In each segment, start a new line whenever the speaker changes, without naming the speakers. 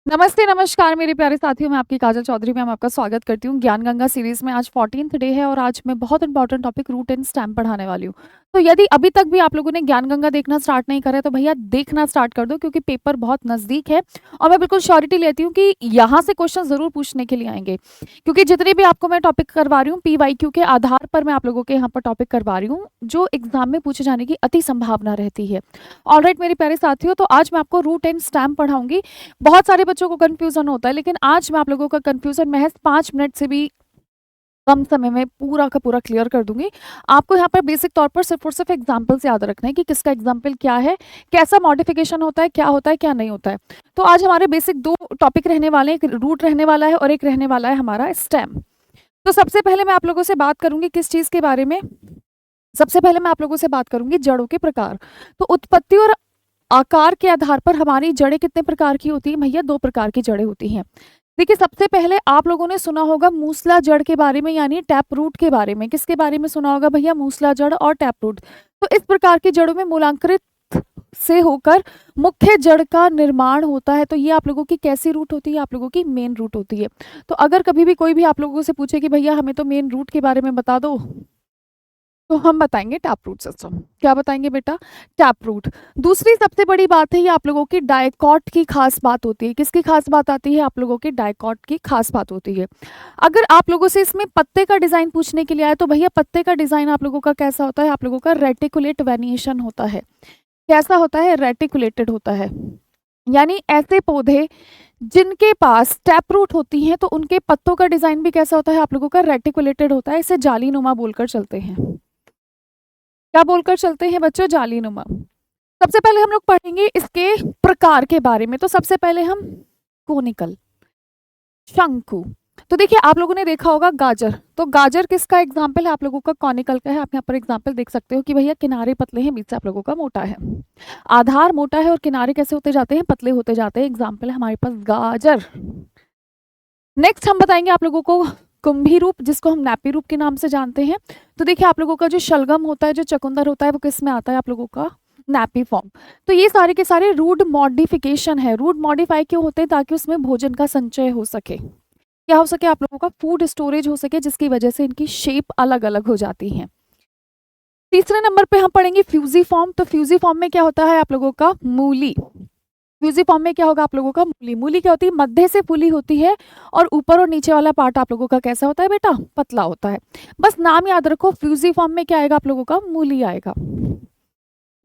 नमस्ते, नमस्कार मेरे प्यारे साथियों, मैं आपकी काजल चौधरी मैम आपका स्वागत करती हूँ। ज्ञान गंगा सीरीज़ में आज 14th डे है और आज मैं बहुत important topic root and stem पढ़ाने वाली हूँ। तो यदि अभी तक भी आप लोगों ने ज्ञान गंगा देखना स्टार्ट नहीं करा है तो भैया देखना स्टार्ट कर दो, क्योंकि पेपर बहुत नज़दीक है और मैं बिल्कुल श्योरिटी लेती हूँ कि यहाँ से क्वेश्चन ज़रूर पूछने के लिए आएंगे, क्योंकि जितने भी आपको मैं टॉपिक करवा रही हूँ PYQ के आधार पर मैं आप लोगों के यहाँ पर टॉपिक करवा रही हूँ, जो एग्जाम में पूछे जाने की अति संभावना रहती है। ऑलराइट मेरे प्यारे साथियों, तो आज मैं आपको रूट एंड स्टेम पढ़ाऊंगी। बहुत सारे बच्चों को कंफ्यूजन होता है, लेकिन आज मैं आप लोगों का कंफ्यूजन महज 5 मिनट से भी कम समय में पूरा का पूरा क्लियर कर दूंगी। आपको यहाँ पर बेसिक तौर पर सिर्फ और सिर्फ एग्जाम्पल से याद रखना है कि किसका एग्जाम्पल क्या है, कैसा मॉडिफिकेशन होता है, क्या नहीं होता है। तो आज हमारे बेसिक दो टॉपिक रहने वाले हैं, एक रूट रहने वाला है और एक रहने वाला है हमारा स्टेम। तो सबसे पहले मैं आप लोगों से बात करूंगी किस चीज के बारे में। सबसे पहले मैं आप लोगों से बात करूंगी जड़ों के प्रकार। तो उत्पत्ति और आकार के आधार पर हमारी जड़ें कितने प्रकार की होती हैं भैया? 2 प्रकार की जड़ें होती हैं। देखिए, सबसे पहले आप लोगों ने सुना होगा मूसला जड़ के बारे में, यानी टैप रूट के बारे में। किसके बारे में सुना होगा भैया? मूसला जड़ और टैप रूट। तो इस प्रकार की जड़ों में मूलांकुरित से होकर मुख्य जड़ का निर्माण होता है। तो ये आप लोगों की कैसी रूट होती है? आप लोगों की मेन रूट होती है। तो अगर कभी भी कोई भी आप लोगों से पूछे कि भैया हमें तो मेन रूट के बारे में बता दो, तो हम बताएंगे टैप रूट सिस्टम। क्या बताएंगे बेटा? Tap root. दूसरी सबसे बड़ी बात है, ये आप लोगों की डायकॉट की खास बात होती है। किसकी खास बात आती है? आप लोगों की डायकॉट की खास बात होती है। अगर आप लोगों से इसमें पत्ते का डिजाइन पूछने के लिए आए तो भैया पत्ते का डिजाइन आप लोगों का कैसा होता है? आप लोगों का रेटिकुलेट वेनिएशन होता है। कैसा होता है? रेटिकुलेटेड होता है। यानी ऐसे पौधे जिनके पास टैप रूट होती हैं तो उनके पत्तों का डिजाइन भी कैसा होता है? आप लोगों का रेटिकुलेटेड होता है। इसे जालीनुमा बोलकर चलते हैं। क्या बोलकर चलते हैं बच्चों? जालीनुमा। सबसे पहले हम लोग पढ़ेंगे इसके प्रकार के बारे में। तो सबसे पहले हम कोनिकल, शंकु। तो देखिए, आप लोगों ने देखा होगा गाजर। तो गाजर किसका एग्जाम्पल है? आप लोगों का कॉनिकल का है। आप यहाँ पर एग्जाम्पल देख सकते हो कि भैया किनारे पतले हैं, बीच से आप लोगों का मोटा है। आधार मोटा है और किनारे कैसे होते जाते हैं? पतले होते जाते हैं। एग्जाम्पल है हमारे पास गाजर। नेक्स्ट हम बताएंगे आप लोगों को कुंभी रूप, जिसको हम नैपी रूप के नाम से जानते हैं। तो देखिए, आप लोगों का जो शलगम होता है, जो चकुंदर होता है, वो किस में आता है? आप लोगों का नैपी फॉर्म। तो ये सारे के सारे रूट मॉडिफिकेशन है। रूट मॉडिफाई क्यों होते हैं? ताकि उसमें भोजन का संचय हो सके। क्या हो सके? आप लोगों का फूड स्टोरेज हो सके, जिसकी वजह से इनकी शेप अलग अलग हो जाती है। तीसरे नंबर पे हम पढ़ेंगे फ्यूजी फॉर्म। तो फ्यूजी फॉर्म में क्या होता है? आप लोगों का मूली। फ्यूजी फॉर्म में क्या होगा? आप लोगों का मूली। मूली क्या होती है? मध्य से फूली होती है और ऊपर और नीचे वाला पार्ट आप लोगों का कैसा होता है बेटा? पतला होता है। बस नाम याद रखो, फ्यूजी फॉर्म में क्या आएगा? आप लोगों का मूली आएगा।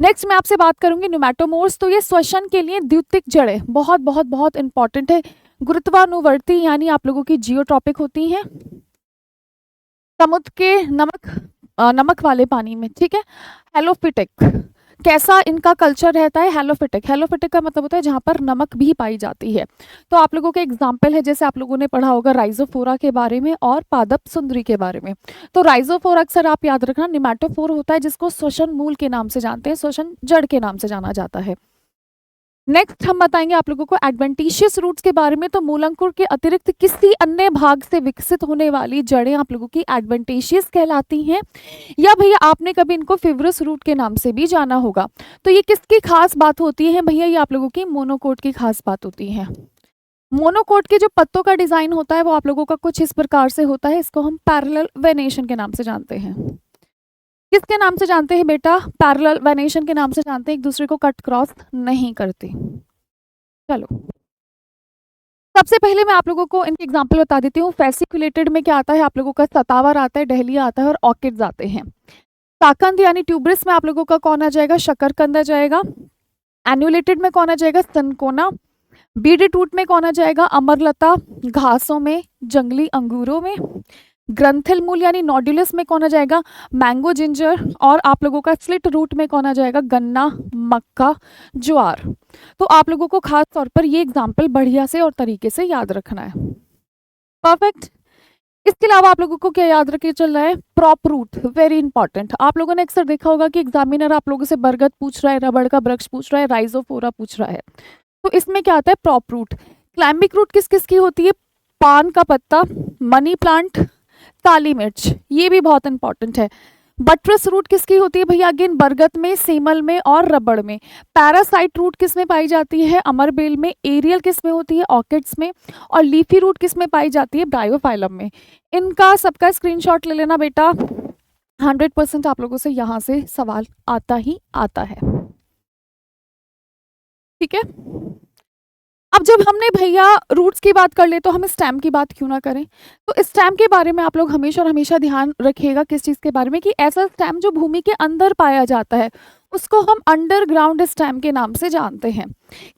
नेक्स्ट मैं आपसे बात करूंगी न्यूमैटोमोर्स। तो ये श्वसन के लिए द्वितीयक जड़ें बहुत बहुत बहुत इंपॉर्टेंट है। गुरुत्वानुवर्ती यानी आप लोगों की जियोट्रॉपिक होती हैं समुद्र के नमक वाले पानी में, ठीक है। हेलोफिटिक, कैसा इनका कल्चर रहता है? हेलोफिटिक। हेलोफिटिक का मतलब होता है जहां पर नमक भी पाई जाती है। तो आप लोगों के एग्जाम्पल है, जैसे आप लोगों ने पढ़ा होगा राइजोफोरा के बारे में और पादप सुंदरी के बारे में। तो राइजोफोरा अक्सर आप याद रखना निमैटोफोर होता है, जिसको श्वसन मूल के नाम से जानते हैं, श्वसन जड़ के नाम से जाना जाता है। नेक्स्ट हम बताएंगे आप लोगों को एडवेंटिशियस रूट्स के बारे में। तो मूलांकुर के अतिरिक्त किसी अन्य भाग से विकसित होने वाली जड़ें आप लोगों की एडवेंटिशियस कहलाती हैं, या भैया आपने कभी इनको फिब्रस रूट के नाम से भी जाना होगा। तो ये किसकी खास बात होती है भैया? ये आप लोगों की मोनोकोट की खास बात होती है। मोनोकोट के जो पत्तों का डिजाइन होता है वो आप लोगों का कुछ इस प्रकार से होता है। इसको हम पैरेलल वेनेशन के नाम से जानते हैं। किसके नाम से जानते हैं बेटा? पैरेलल वेनेशन के नाम से जानते हैं। एक दूसरे को कट क्रॉस नहीं करते। चलो, सबसे पहले मैं आप लोगों को इनके एग्जाम्पल बता देती हूँ। फेसिकुलेटेड में क्या आता है? आप लोगों का सतावर आता है, डहलिया आता है और ऑर्किड्स आते हैं। साकंद यानी ट्यूबरस में आप लोगों का कौन आ जाएगा? शकरकंद आ जाएगा। एन्युलेटेड में कौन आ जाएगा? सनकोना। बीडेड रूट में कौन आ जाएगा? अमरलता। घासों में, जंगली अंगूरों में। ग्रंथिल मूल यानी नोडुलस में कौन आ जाएगा? Mango ginger. और आप लोगों का स्लिट रूट में कौन आ जाएगा? गन्ना, मक्का, ज्वार। तो आप लोगों को खास तौर पर ये एग्जाम्पल बढ़िया से और तरीके से याद रखना है। परफेक्ट। इसके अलावा आप लोगों को क्या याद रखे चल रहा है? Prop root, very important. आप लोगों ने अक्सर देखा होगा कि एग्जामिनर आप लोगों से बरगद पूछ रहा है, रबड़ का वृक्ष पूछ रहा है, राइजोफोरा पूछ रहा है। तो इसमें क्या आता है? Prop root. क्लाइम्बिक रूट किस किस की होती है? पान का पत्ता, मनी प्लांट, काली मिर्च। ये भी बहुत इंपॉर्टेंट है। बट्रेस रूट किसकी होती है भैया? अगेन बरगद में, सेमल में और रबड़ में। पैरासाइट रूट किस में पाई जाती है? अमरबेल में। एरियल किस में होती है? ऑर्किड्स में। और लीफी रूट किस में पाई जाती है? ब्रायोफाइलम में। इनका सबका स्क्रीनशॉट ले लेना बेटा, 100% आप लोगों से यहाँ से सवाल आता ही आता है। ठीक है, अब जब हमने भैया रूट्स की बात कर ले तो हम स्टेम की बात क्यों ना करें। तो स्टेम के बारे में आप लोग हमेशा और हमेशा ध्यान रखिएगा किस चीज़ के बारे में, कि ऐसा स्टेम जो भूमि के अंदर पाया जाता है उसको हम अंडरग्राउंड स्टेम के नाम से जानते हैं।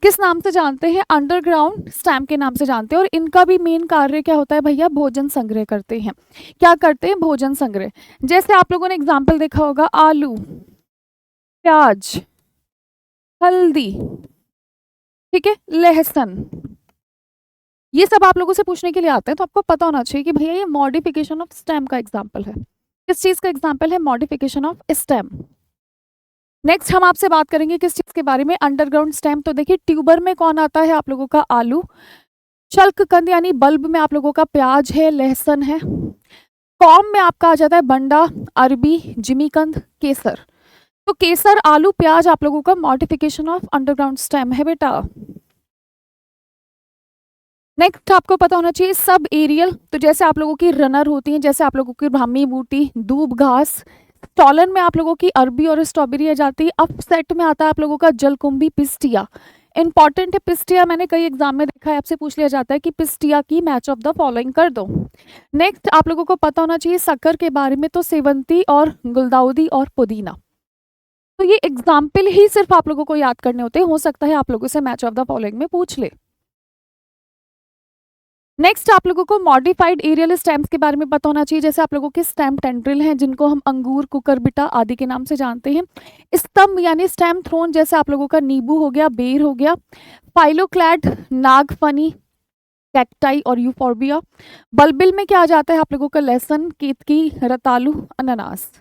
किस नाम से जानते हैं? अंडरग्राउंड स्टेम के नाम से जानते हैं। और इनका भी मेन कार्य क्या होता है भैया? भोजन संग्रह करते हैं। क्या करते हैं? भोजन संग्रह। जैसे आप लोगों ने एग्जाम्पल देखा होगा, आलू, प्याज, हल्दी, ठीक है, लहसुन, ये सब आप लोगों से पूछने के लिए आते हैं, तो आपको पता होना चाहिए कि भैया ये मॉडिफिकेशन ऑफ स्टेम का एग्जाम्पल है। किस चीज का एग्जाम्पल है? Modification of stem. नेक्स्ट हम आपसे बात करेंगे किस चीज के बारे में? Underground stem. तो देखिए ट्यूबर में कौन आता है आप लोगों का? आलू। शल्ककंद यानी बल्ब में आप लोगों का प्याज है, लहसुन है। कॉम में आपका आ जाता है बंडा, अरबी, जिमीकंद, केसर। तो केसर, आलू, प्याज आप लोगों का मॉडिफिकेशन ऑफ अंडरग्राउंड स्टेम है बेटा। नेक्स्ट आपको पता होना चाहिए सब एरियल। तो जैसे आप लोगों की रनर होती हैं, जैसे आप लोगों की ब्राह्मी बूटी, दूब घास। स्टॉलन में आप लोगों की अरबी और स्ट्रॉबेरी आ जाती है। अपसेट में आता है आप लोगों का जलकुंभी, पिस्टिया। इंपॉर्टेंट है पिस्टिया, मैंने कई एग्जाम में देखा है, आपसे पूछ लिया जाता है कि पिस्टिया की मैच ऑफ द फॉलोइंग कर दो। नेक्स्ट आप लोगों को पता होना चाहिए शक्कर के बारे में, तो सेवंती और गुलदाउदी और पुदीना। तो ये एग्जाम्पल ही सिर्फ आप लोगों को याद करने होते हैं, हो सकता है आप लोगों से मैच ऑफ द फॉलोइंग में पूछ ले। नेक्स्ट आप लोगों को मॉडिफाइड एरियल स्टेम्स के बारे में पता होना चाहिए। जैसे आप लोगों के स्टेम टेंड्रिल हैं, जिनको हम अंगूर, कुकरबिटा आदि के नाम से जानते हैं। स्तंभ यानी स्टेम थ्रोन, जैसे आप लोगों का नींबू हो गया, बेर हो गया। फाइलोक्लैड, नागफनी, कैक्टाई और यूफोर्बिया। बल्बिल में क्या आ जाता है आप लोगों का? लहसुन, केतकी, रतालू, अनानास।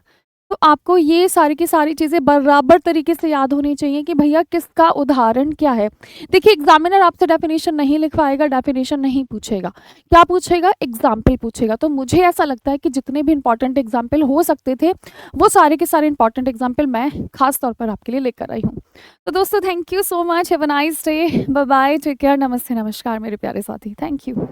तो आपको ये सारी की सारी चीज़ें बराबर तरीके से याद होनी चाहिए कि भैया किसका उदाहरण क्या है। देखिए एग्जामिनर आपसे डेफिनेशन नहीं लिखवाएगा, डेफिनेशन नहीं पूछेगा, क्या पूछेगा? एग्जाम्पल पूछेगा। तो मुझे ऐसा लगता है कि जितने भी इंपॉर्टेंट एग्जाम्पल हो सकते थे वो सारे के सारे इंपॉर्टेंट एग्जाम्पल मैं खास तौर पर आपके लिए लेकर आई हूँ। तो दोस्तों thank you so much, have a nice day, bye bye, take care, नमस्ते नमस्कार मेरे प्यारे साथी, थैंक यू।